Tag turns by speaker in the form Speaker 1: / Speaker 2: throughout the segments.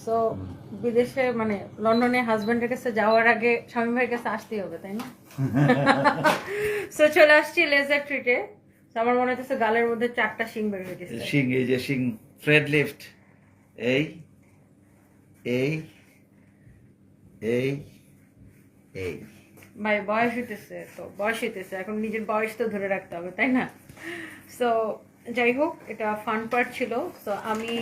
Speaker 1: So বিদেশে মানে লন্ডনে হাজবেন্ডের কাছে যাওয়ার আগে স্বামী ভাইয়ের কাছে আসতেই হবে, তাই না? সো চলে আসছি লেজার ট্রিটে। আমার মনে হচ্ছে গালের মধ্যে 4টা শিং বের হয়ে গেছে।
Speaker 2: শিং, এই যে শিং ফ্রেড লিফট, এই এই এই এই
Speaker 1: ভাই বয়স হইতেছে, তো বয়স হইতেছে, এখন নিজের বয়স তো ধরে রাখতে হবে, তাই না? সো যাই হোক, এটা ফান পার্ট ছিল। সো আমি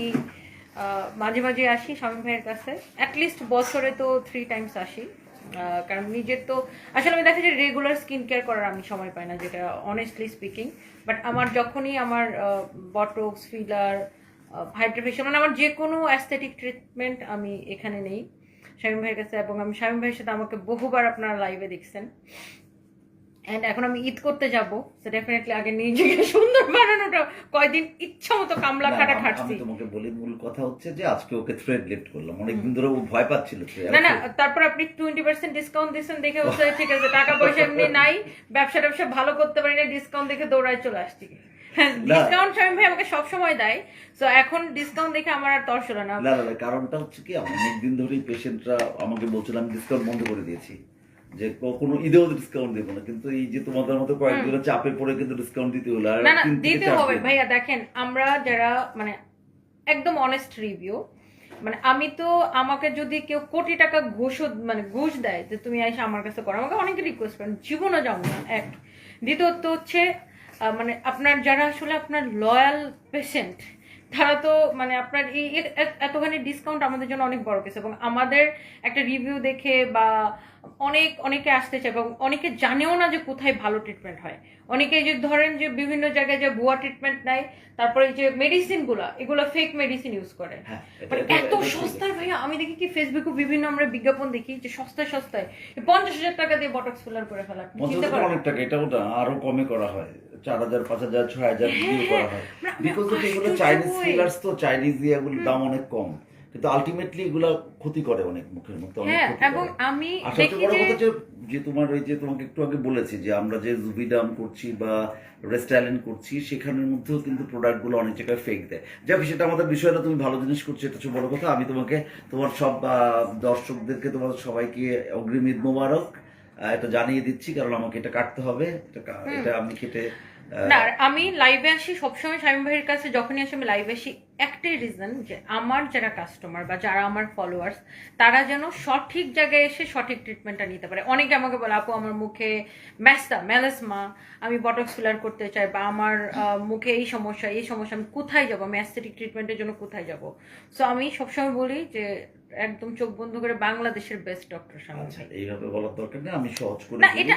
Speaker 1: মাঝে মাঝে আসি স্বামী ভাইয়ের কাছে, অ্যাটলিস্ট বছরে তো 3 টাইমস আসি। কারণ নিজের তো আসলে আমি দেখি যে রেগুলার স্কিন কেয়ার করার আমি সময় পাই না, যেটা অনেস্টলি স্পিকিং। বাট আমার যখনই আমার বটক্স, ফিলার, হাইড্রোফেশিয়াল, মানে আমার যে কোনো অ্যাস্থেটিক ট্রিটমেন্ট আমি এখানে নেই শামীম ভাইয়ের কাছে। এবং আমি শামীম ভাইয়ের সাথে আমাকে বহুবার আপনারা লাইভে দেখছেন। এন্ড এখন আমি ঈদ করতে যাব, সো ডেফিনেটলি আগে নিজেকে সুন্দর বানানোটা কয়দিন ইচ্ছা মতো কামলা খাটা খাটছি।
Speaker 2: আমি তোমাকে বলি, মূল কথা হচ্ছে যে আজকে ওকে থ্রেড লিফট করলাম, অনেকদিন ধরে ও ভয় পাচ্ছিল।
Speaker 1: না না, তারপর আপনি 20% ডিসকাউন্ট দিচ্ছেন দেখে বলছে ঠিক আছে, টাকা পয়সা এমনি নাই, ব্যবসা ভালো করতে পারি না, ডিসকাউন্ট দেখে দৌড়ায় চলে আসছি। ডিসকাউন্ট শামীম ভাই আমাকে সবসময় দেয়, সো এখন ডিসকাউন্ট দেখে আমার আর তর সরে না।
Speaker 2: না না, কারণটা হচ্ছে কি, অনেকদিন ধরেই পেশেন্টরা আমাকে বলছিল আমি ডিসকাউন্ট বন্ধ করে দিয়েছি, যে কোনো ঈদেও ডিসকাউন্ট দেবো না, কিন্তু এই যে তোমাদের মতো কয়েকদিন চাপে পড়ে কিন্তু ডিসকাউন্ট দিতে হলো।
Speaker 1: না না, দিতে হবে ভাইয়া। দেখেন, আমরা যারা মানে একদম অনেস্ট রিভিউ, মানে আমি তো, আমাকে যদি কেউ কোটি টাকা ঘুষ দেয় যে তুমি এসে আমার কাছে করো, আমাকে অনেকে রিকোয়েস্ট করেন, জীবনে যাবো না। এক, দ্বিতীয়ত হচ্ছে মানে আপনার যারা আসলে আপনার লয়াল পেশেন্ট, তারা তো মানে আপনার এই এতখানি ডিসকাউন্ট আমাদের জন্য অনেক বড় কিছু। এবং আমাদের একটা রিভিউ দেখে বা অনেকে আসতে চায়, এবং অনেকে জানেও না যে কোথায় ভালো ট্রিটমেন্ট হয়। অনেকে যে ধরেন যে বিভিন্ন জায়গায় যে ভুয়া ট্রিটমেন্ট নেয়, তারপরে যে মেডিসিন এগুলো ফেক মেডিসিন ইউজ করে। মানে এত সস্তায় ভাইয়া, আমি দেখি কি ফেসবুকে বিভিন্ন আমরা বিজ্ঞাপন দেখি যে সস্তায় 50,000 টাকা দিয়ে বটক্স ফিলার করে ফেলা।
Speaker 2: অনেক টাকা, এটা ওটা আরো কমে করা হয়, 4,000, 5,000, 6,000 দিয়ে করা হয়। বিকজ এগুলো চাইনিজ ফিলার্স, তো চাইনিজ দিয়ে এগুলোর দাম অনেক কম, কিন্তু আলটিমেটলি এগুলো ক্ষতি করে অনেক, মুখের মধ্যে অনেক ক্ষতি করে।
Speaker 1: এবং আমি
Speaker 2: দেখি যে তোমার ওই যে তোমাকে একটু আগে বলেছি যে আমরা যে জুভিডাম করছি বা রেস্টাইলেন্ট করছি, সেখানের মধ্যেও কিন্তু প্রোডাক্টগুলো অনেক জায়গায় ফেক দেয়। যাক, সেটা আমাদের বিষয় না, তুমি ভালো জিনিস করছো, এটা হচ্ছে বড় কথা। আমি তোমাকে, তোমার সব দর্শকদেরকে, তোমাদের সবাইকে অগ্রিম ঈদ মোবারক এটা জানিয়ে দিচ্ছি, কারণ আমাকে এটা কাটতে হবে, এটা আমি কেটে।
Speaker 1: না, আমি লাইভে আসি সবসময় শামীম ভাইয়ের কাছে। যখনই আসি আমি লাইভে আসি একটাই রিজন, যে আমার যারা কাস্টমার বা যারা আমার ফলোয়ার্স, তারা যেন সঠিক জায়গায় এসে সঠিক ট্রিটমেন্টটা নিতে পারে। অনেকে আমাকে বলে, আপু আমার মুখে মেলাসমা, আমি বটক্স ফিলার করতে চাই, বা আমার মুখে এই সমস্যা আমি কোথায় যাবো, আমি অ্যাস্থেটিক ট্রিটমেন্টের জন্য কোথায় যাব? সো আমি সবসময় বলি যে একদম চোখ বন্ধ করে বাংলাদেশের বেস্ট ডক্টর শামীম ভাই।
Speaker 2: এইভাবে বলার দরকার নেই, আমি সহজ করে
Speaker 1: না, এটা